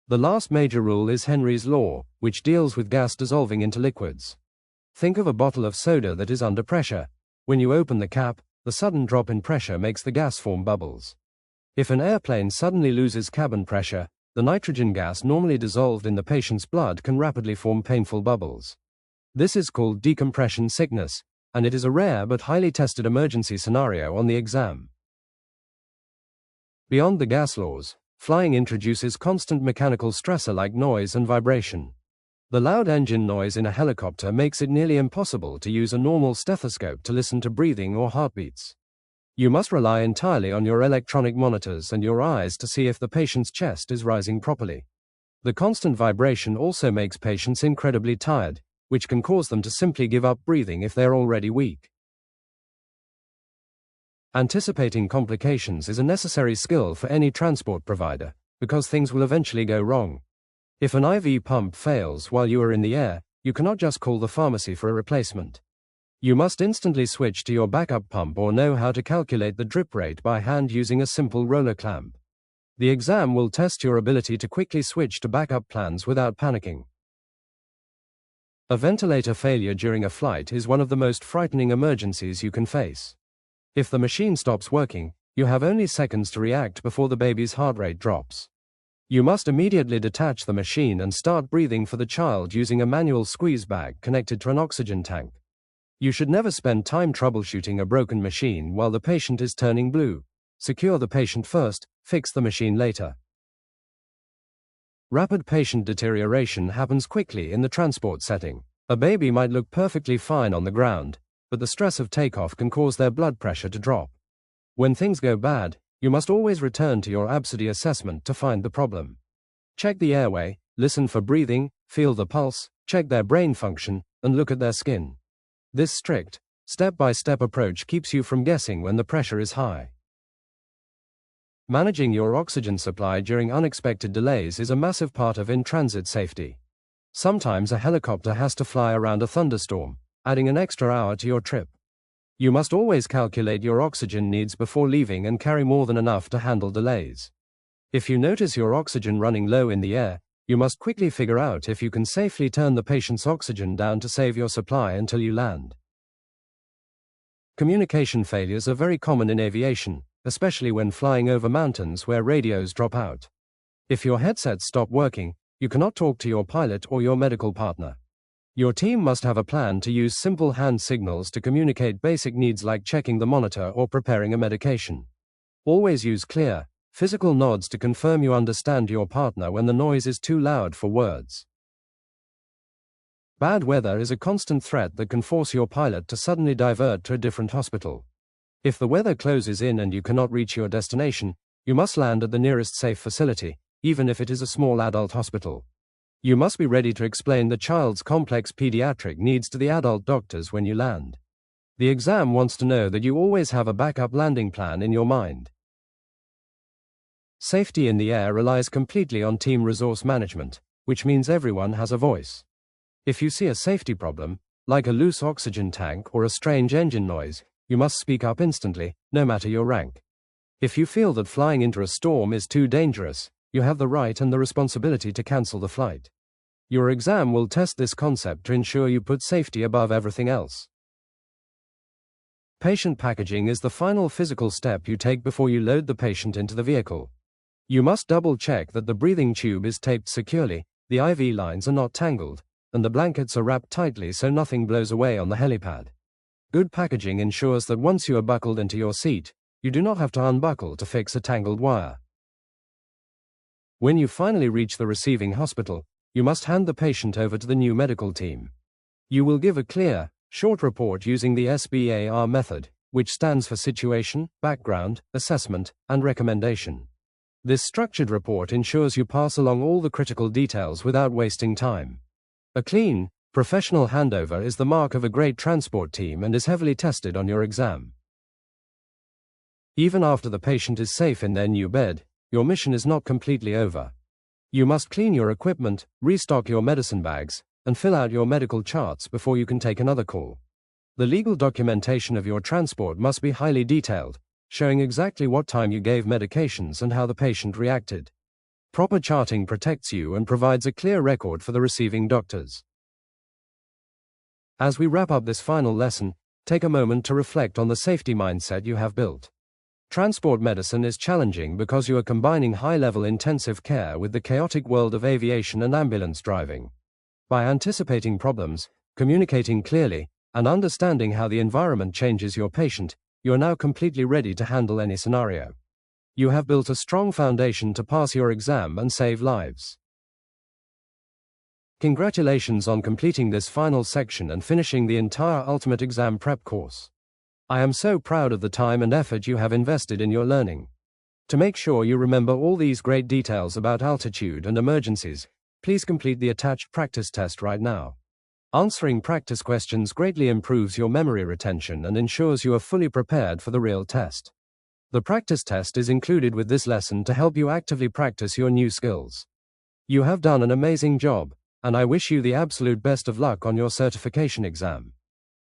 The last major rule is Henry's law, which deals with gas dissolving into liquids. Think of a bottle of soda that is under pressure. When you open the cap, the sudden drop in pressure makes the gas form bubbles. If an airplane suddenly loses cabin pressure, the nitrogen gas normally dissolved in the patient's blood can rapidly form painful bubbles. This is called decompression sickness, and it is a rare but highly tested emergency scenario on the exam. Beyond the gas laws, flying introduces constant mechanical stressor like noise and vibration. The loud engine noise in a helicopter makes it nearly impossible to use a normal stethoscope to listen to breathing or heartbeats. You must rely entirely on your electronic monitors and your eyes to see if the patient's chest is rising properly. The constant vibration also makes patients incredibly tired, which can cause them to simply give up breathing if they're already weak. Anticipating complications is a necessary skill for any transport provider, because things will eventually go wrong. If an IV pump fails while you are in the air, you cannot just call the pharmacy for a replacement. You must instantly switch to your backup pump or know how to calculate the drip rate by hand using a simple roller clamp. The exam will test your ability to quickly switch to backup plans without panicking. A ventilator failure during a flight is one of the most frightening emergencies you can face. If the machine stops working, you have only seconds to react before the baby's heart rate drops. You must immediately detach the machine and start breathing for the child using a manual squeeze bag connected to an oxygen tank. You should never spend time troubleshooting a broken machine while the patient is turning blue. Secure the patient first, fix the machine later. Rapid patient deterioration happens quickly in the transport setting. A baby might look perfectly fine on the ground, but the stress of takeoff can cause their blood pressure to drop. When things go bad, you must always return to your ABSIDI assessment to find the problem. Check the airway, listen for breathing, feel the pulse, check their brain function, and look at their skin. This strict, step-by-step approach keeps you from guessing when the pressure is high. Managing your oxygen supply during unexpected delays is a massive part of in-transit safety. Sometimes a helicopter has to fly around a thunderstorm, adding an extra hour to your trip. You must always calculate your oxygen needs before leaving and carry more than enough to handle delays. If you notice your oxygen running low in the air, you must quickly figure out if you can safely turn the patient's oxygen down to save your supply until you land. Communication failures are very common in aviation, especially when flying over mountains where radios drop out. If your headsets stop working, you cannot talk to your pilot or your medical partner. Your team must have a plan to use simple hand signals to communicate basic needs like checking the monitor or preparing a medication. Always use clear, physical nods to confirm you understand your partner when the noise is too loud for words. Bad weather is a constant threat that can force your pilot to suddenly divert to a different hospital. If the weather closes in and you cannot reach your destination, you must land at the nearest safe facility, even if it is a small adult hospital. You must be ready to explain the child's complex pediatric needs to the adult doctors when you land. The exam wants to know that you always have a backup landing plan in your mind. Safety in the air relies completely on team resource management, which means everyone has a voice. If you see a safety problem, like a loose oxygen tank or a strange engine noise, you must speak up instantly, no matter your rank. If you feel that flying into a storm is too dangerous, you have the right and the responsibility to cancel the flight. Your exam will test this concept to ensure you put safety above everything else. Patient packaging is the final physical step you take before you load the patient into the vehicle. You must double-check that the breathing tube is taped securely, the IV lines are not tangled, and the blankets are wrapped tightly so nothing blows away on the helipad. Good packaging ensures that once you are buckled into your seat, you do not have to unbuckle to fix a tangled wire. When you finally reach the receiving hospital, you must hand the patient over to the new medical team. You will give a clear, short report using the SBAR method, which stands for Situation, Background, Assessment, and Recommendation. This structured report ensures you pass along all the critical details without wasting time. A clean, professional handover is the mark of a great transport team and is heavily tested on your exam. Even after the patient is safe in their new bed, your mission is not completely over. You must clean your equipment, restock your medicine bags, and fill out your medical charts before you can take another call. The legal documentation of your transport must be highly detailed, showing exactly what time you gave medications and how the patient reacted. Proper charting protects you and provides a clear record for the receiving doctors. As we wrap up this final lesson, take a moment to reflect on the safety mindset you have built. Transport medicine is challenging because you are combining high-level intensive care with the chaotic world of aviation and ambulance driving. By anticipating problems, communicating clearly, and understanding how the environment changes your patient, you are now completely ready to handle any scenario. You have built a strong foundation to pass your exam and save lives. Congratulations on completing this final section and finishing the entire Ultimate Exam Prep course. I am so proud of the time and effort you have invested in your learning. To make sure you remember all these great details about altitude and emergencies, please complete the attached practice test right now. Answering practice questions greatly improves your memory retention and ensures you are fully prepared for the real test. The practice test is included with this lesson to help you actively practice your new skills. You have done an amazing job, and I wish you the absolute best of luck on your certification exam.